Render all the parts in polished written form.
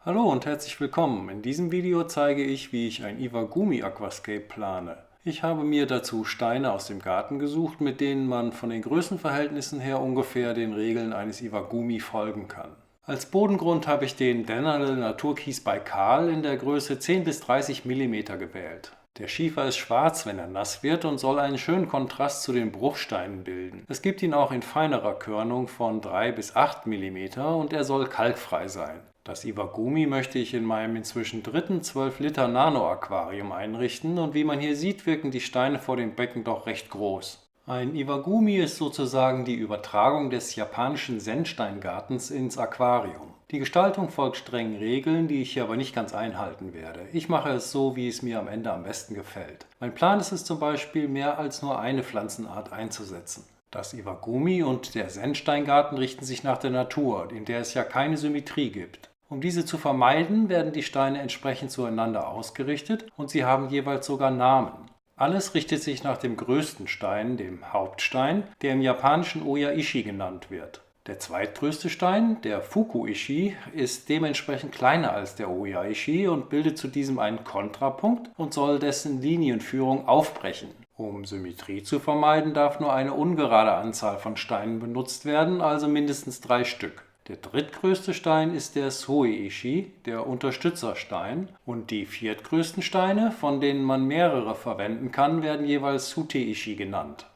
Hallo und herzlich willkommen. In diesem Video zeige ich, wie ich ein Iwagumi Aquascape plane. Ich habe mir dazu Steine aus dem Garten gesucht, mit denen man von den Größenverhältnissen her ungefähr den Regeln eines Iwagumi folgen kann. Als Bodengrund habe ich den Dennerle Naturkies Baikal in der Größe 10 bis 30 mm gewählt. Der Schiefer ist schwarz, wenn er nass wird, und soll einen schönen Kontrast zu den Bruchsteinen bilden. Es gibt ihn auch in feinerer Körnung von 3 bis 8 mm und er soll kalkfrei sein. Das Iwagumi möchte ich in meinem inzwischen dritten 12 Liter Nano-Aquarium einrichten, und wie man hier sieht, wirken die Steine vor dem Becken doch recht groß. Ein Iwagumi ist sozusagen die Übertragung des japanischen Sennsteingartens ins Aquarium. Die Gestaltung folgt strengen Regeln, die ich hier aber nicht ganz einhalten werde. Ich mache es so, wie es mir am Ende am besten gefällt. Mein Plan ist es zum Beispiel, mehr als nur eine Pflanzenart einzusetzen. Das Iwagumi und der Sennsteingarten richten sich nach der Natur, in der es ja keine Symmetrie gibt. Um diese zu vermeiden, werden die Steine entsprechend zueinander ausgerichtet und sie haben jeweils sogar Namen. Alles richtet sich nach dem größten Stein, dem Hauptstein, der im japanischen Oya-ishi genannt wird. Der zweitgrößte Stein, der Fuku-ishi, ist dementsprechend kleiner als der Oya-ishi und bildet zu diesem einen Kontrapunkt und soll dessen Linienführung aufbrechen. Um Symmetrie zu vermeiden, darf nur eine ungerade Anzahl von Steinen benutzt werden, also mindestens 3 Stück. Der drittgrößte Stein ist der Soe-ishi, der Unterstützerstein, und die viertgrößten Steine, von denen man mehrere verwenden kann, werden jeweils Sute-ishi genannt.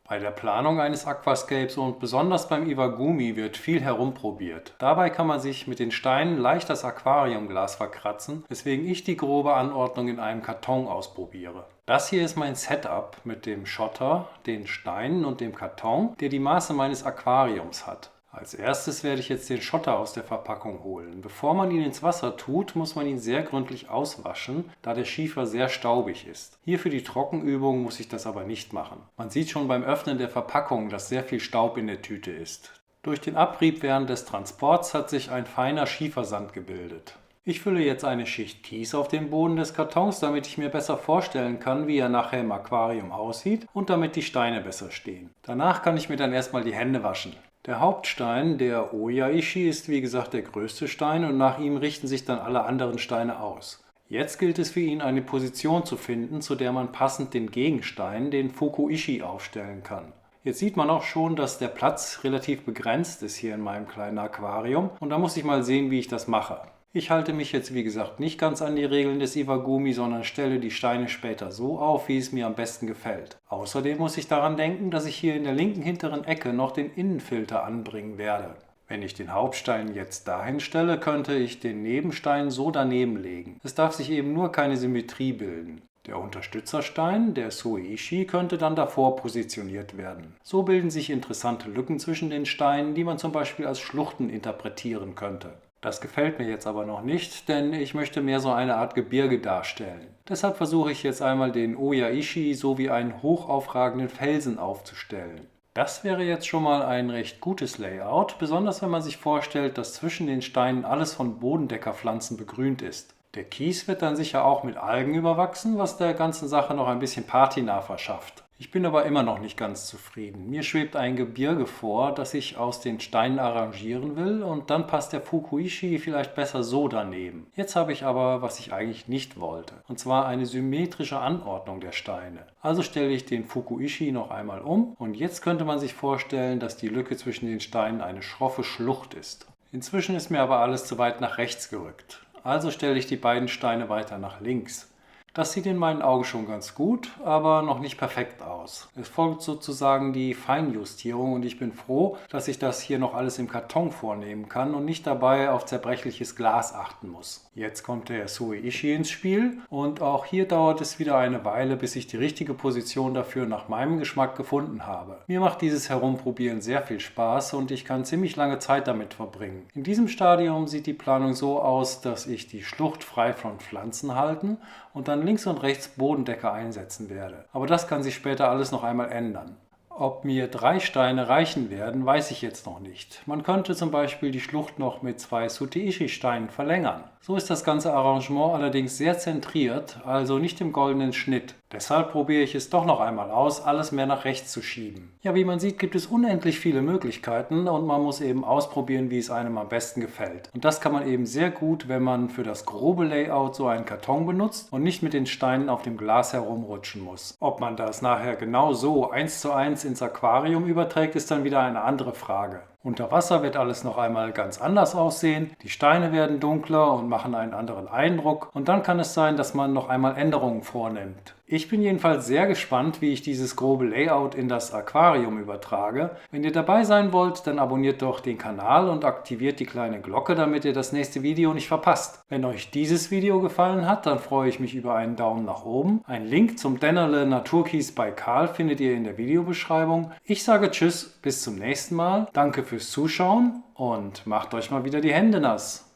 Bei der Planung eines Aquascapes und besonders beim Iwagumi wird viel herumprobiert. Dabei kann man sich mit den Steinen leicht das Aquariumglas verkratzen, weswegen ich die grobe Anordnung in einem Karton ausprobiere. Das hier ist mein Setup mit dem Schotter, den Steinen und dem Karton, der die Maße meines Aquariums hat. Als erstes werde ich jetzt den Schotter aus der Verpackung holen. Bevor man ihn ins Wasser tut, muss man ihn sehr gründlich auswaschen, da der Schiefer sehr staubig ist. Hier für die Trockenübung muss ich das aber nicht machen. Man sieht schon beim Öffnen der Verpackung, dass sehr viel Staub in der Tüte ist. Durch den Abrieb während des Transports hat sich ein feiner Schiefersand gebildet. Ich fülle jetzt eine Schicht Kies auf den Boden des Kartons, damit ich mir besser vorstellen kann, wie er nachher im Aquarium aussieht und damit die Steine besser stehen. Danach kann ich mir dann erstmal die Hände waschen. Der Hauptstein, der Oya-ishi, ist wie gesagt der größte Stein und nach ihm richten sich dann alle anderen Steine aus. Jetzt gilt es für ihn, eine Position zu finden, zu der man passend den Gegenstein, den Fuku-ishi, aufstellen kann. Jetzt sieht man auch schon, dass der Platz relativ begrenzt ist hier in meinem kleinen Aquarium, und da muss ich mal sehen, wie ich das mache. Ich halte mich jetzt wie gesagt nicht ganz an die Regeln des Iwagumi, sondern stelle die Steine später so auf, wie es mir am besten gefällt. Außerdem muss ich daran denken, dass ich hier in der linken hinteren Ecke noch den Innenfilter anbringen werde. Wenn ich den Hauptstein jetzt dahin stelle, könnte ich den Nebenstein so daneben legen. Es darf sich eben nur keine Symmetrie bilden. Der Unterstützerstein, der Soe-ishi, könnte dann davor positioniert werden. So bilden sich interessante Lücken zwischen den Steinen, die man zum Beispiel als Schluchten interpretieren könnte. Das gefällt mir jetzt aber noch nicht, denn ich möchte mehr so eine Art Gebirge darstellen. Deshalb versuche ich jetzt einmal den Oya-ishi sowie einen hochaufragenden Felsen aufzustellen. Das wäre jetzt schon mal ein recht gutes Layout, besonders wenn man sich vorstellt, dass zwischen den Steinen alles von Bodendeckerpflanzen begrünt ist. Der Kies wird dann sicher auch mit Algen überwachsen, was der ganzen Sache noch ein bisschen Patina verschafft. Ich bin aber immer noch nicht ganz zufrieden. Mir schwebt ein Gebirge vor, das ich aus den Steinen arrangieren will, und dann passt der Fuku-ishi vielleicht besser so daneben. Jetzt habe ich aber, was ich eigentlich nicht wollte, und zwar eine symmetrische Anordnung der Steine. Also stelle ich den Fuku-ishi noch einmal um, und jetzt könnte man sich vorstellen, dass die Lücke zwischen den Steinen eine schroffe Schlucht ist. Inzwischen ist mir aber alles zu weit nach rechts gerückt. Also stelle ich die beiden Steine weiter nach links. Das sieht in meinen Augen schon ganz gut, aber noch nicht perfekt aus. Es folgt sozusagen die Feinjustierung, und ich bin froh, dass ich das hier noch alles im Karton vornehmen kann und nicht dabei auf zerbrechliches Glas achten muss. Jetzt kommt der Soe-ishi ins Spiel, und auch hier dauert es wieder eine Weile, bis ich die richtige Position dafür nach meinem Geschmack gefunden habe. Mir macht dieses Herumprobieren sehr viel Spaß und ich kann ziemlich lange Zeit damit verbringen. In diesem Stadium sieht die Planung so aus, dass ich die Schlucht frei von Pflanzen halten und dann links und rechts Bodendecker einsetzen werde. Aber das kann sich später alles noch einmal ändern. Ob mir 3 Steine reichen werden, weiß ich jetzt noch nicht. Man könnte zum Beispiel die Schlucht noch mit 2 Sute-ishi-Steinen verlängern. So ist das ganze Arrangement allerdings sehr zentriert, also nicht im goldenen Schnitt. Deshalb probiere ich es doch noch einmal aus, alles mehr nach rechts zu schieben. Ja, wie man sieht, gibt es unendlich viele Möglichkeiten und man muss eben ausprobieren, wie es einem am besten gefällt. Und das kann man eben sehr gut, wenn man für das grobe Layout so einen Karton benutzt und nicht mit den Steinen auf dem Glas herumrutschen muss. Ob man das nachher genau so 1:1 ins Aquarium überträgt, ist dann wieder eine andere Frage. Unter Wasser wird alles noch einmal ganz anders aussehen, die Steine werden dunkler und machen einen anderen Eindruck und dann kann es sein, dass man noch einmal Änderungen vornimmt. Ich bin jedenfalls sehr gespannt, wie ich dieses grobe Layout in das Aquarium übertrage. Wenn ihr dabei sein wollt, dann abonniert doch den Kanal und aktiviert die kleine Glocke, damit ihr das nächste Video nicht verpasst. Wenn euch dieses Video gefallen hat, dann freue ich mich über einen Daumen nach oben. Einen Link zum Dennerle Naturkies bei Karl findet ihr in der Videobeschreibung. Ich sage Tschüss, bis zum nächsten Mal. Danke fürs Zuschauen und macht euch mal wieder die Hände nass.